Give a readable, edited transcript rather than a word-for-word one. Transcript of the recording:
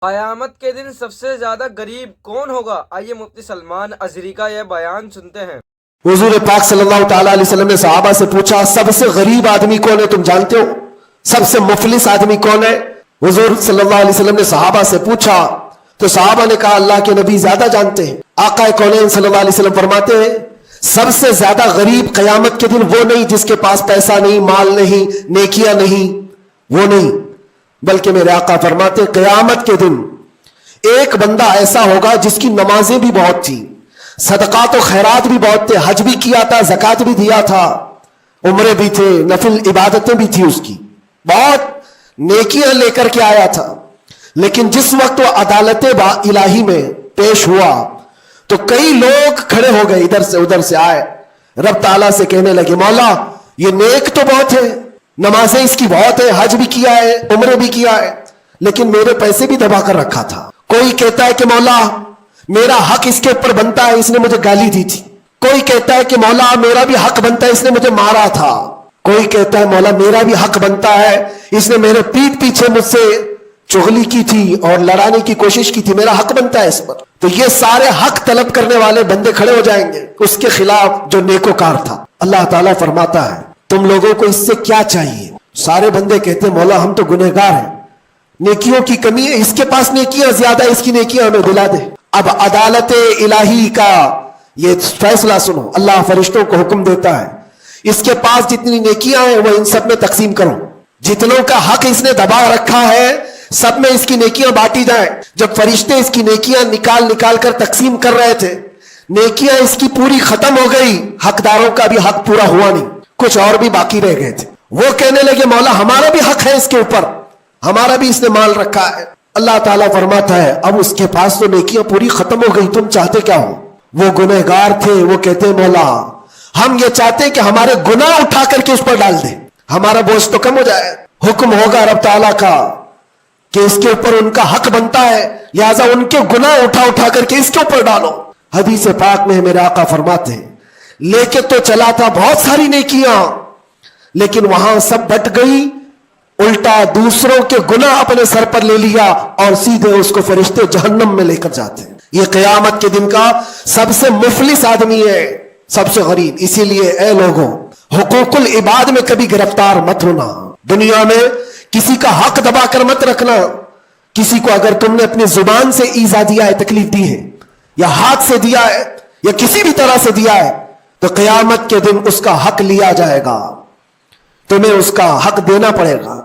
قیامت کے دن سب سے زیادہ غریب کون ہوگا؟ آئیے مفتی سلمان ازہری کا یہ بیان سنتے ہیں۔ حضور پاک صلی اللہ تعالیٰ علیہ وسلم نے صحابہ سے پوچھا سب سے غریب آدمی کون ہے؟ تم جانتے ہو سب سے مفلس آدمی کون ہے؟ حضور صلی اللہ علیہ وسلم نے صحابہ سے پوچھا تو صحابہ نے کہا اللہ کے نبی زیادہ جانتے ہیں۔ آقا کونین صلی اللہ علیہ وسلم فرماتے ہیں سب سے زیادہ غریب قیامت کے دن وہ نہیں جس کے پاس پیسہ نہیں، مال نہیں، نیکیاں نہیں، وہ نہیں، بلکہ میرے آقا فرماتے ہیں قیامت کے دن ایک بندہ ایسا ہوگا جس کی نمازیں بھی بہت تھی، صدقات و خیرات بھی بہت تھے، حج بھی کیا تھا، زکوٰۃ بھی دیا تھا، عمرے بھی تھے، نفل عبادتیں بھی تھی، اس کی بہت نیکیاں لے کر کے آیا تھا، لیکن جس وقت وہ عدالت الہی میں پیش ہوا تو کئی لوگ کھڑے ہو گئے، ادھر سے ادھر سے آئے، رب تعالیٰ سے کہنے لگے مولا یہ نیک تو بہت ہے، نمازیں اس کی بہت ہے، حج بھی کیا ہے، عمرے بھی کیا ہے، لیکن میرے پیسے بھی دبا کر رکھا تھا۔ کوئی کہتا ہے کہ مولا میرا حق اس کے اوپر بنتا ہے، اس نے مجھے گالی دی تھی، کوئی کہتا ہے کہ مولا میرا بھی حق بنتا ہے، اس نے مجھے مارا تھا، کوئی کہتا ہے مولا میرا بھی حق بنتا ہے، اس نے میرے پیٹھ پیچھے مجھ سے چغلی کی تھی اور لڑانے کی کوشش کی تھی، میرا حق بنتا ہے اس پر۔ تو یہ سارے حق طلب کرنے والے بندے کھڑے ہو جائیں گے اس کے خلاف جو نیکوکار تھا۔ اللہ تعالیٰ فرماتا ہے تم لوگوں کو اس سے کیا چاہیے؟ سارے بندے کہتے ہیں مولا ہم تو گنہگار ہیں، نیکیوں کی کمی ہے، اس کے پاس نیکیاں زیادہ، اس کی نیکیاں ہمیں دلا دے۔ اب عدالت الہی کا یہ فیصلہ سنو، اللہ فرشتوں کو حکم دیتا ہے اس کے پاس جتنی نیکیاں ہیں وہ ان سب میں تقسیم کرو، جتنوں کا حق اس نے دبا رکھا ہے سب میں اس کی نیکیاں بانٹی جائیں۔ جب فرشتے اس کی نیکیاں نکال نکال کر تقسیم کر رہے تھے، نیکیاں اس کی پوری ختم ہو گئی، حقداروں کا بھی حق پورا ہوا نہیں، کچھ اور بھی باقی رہ گئے تھے۔ وہ کہنے لگے مولا ہمارا بھی حق ہے اس کے اوپر، ہمارا بھی اس نے مال رکھا ہے۔ اللہ تعالیٰ فرماتا ہے اب اس کے پاس تو نیکیاں پوری ختم ہو گئی، تم چاہتے کیا ہو؟ وہ گنہگار تھے، وہ کہتے مولا ہم یہ چاہتے کہ ہمارے گناہ اٹھا کر کے اس پر ڈال دیں، ہمارا بوجھ تو کم ہو جائے۔ حکم ہوگا رب تعالیٰ کا کہ اس کے اوپر ان کا حق بنتا ہے، لہذا ان کے گناہ اٹھا اٹھا کر کے اس کے اوپر ڈالو۔ حدیث پاک میں میرے آقا فرماتے ہیں لے کے تو چلا تھا بہت ساری نیکیاں، لیکن وہاں سب بٹ گئی، الٹا دوسروں کے گناہ اپنے سر پر لے لیا اور سیدھے اس کو فرشتے جہنم میں لے کر جاتے ہیں۔ یہ قیامت کے دن کا سب سے مفلس آدمی ہے، سب سے غریب۔ اسی لیے اے لوگوں حقوق العباد میں کبھی گرفتار مت ہونا، دنیا میں کسی کا حق دبا کر مت رکھنا۔ کسی کو اگر تم نے اپنی زبان سے ایذا دیا ہے، تکلیف دی ہے، یا ہاتھ سے دیا ہے، یا کسی بھی طرح سے دیا ہے، تو قیامت کے دن اس کا حق لیا جائے گا، تمہیں اس کا حق دینا پڑے گا۔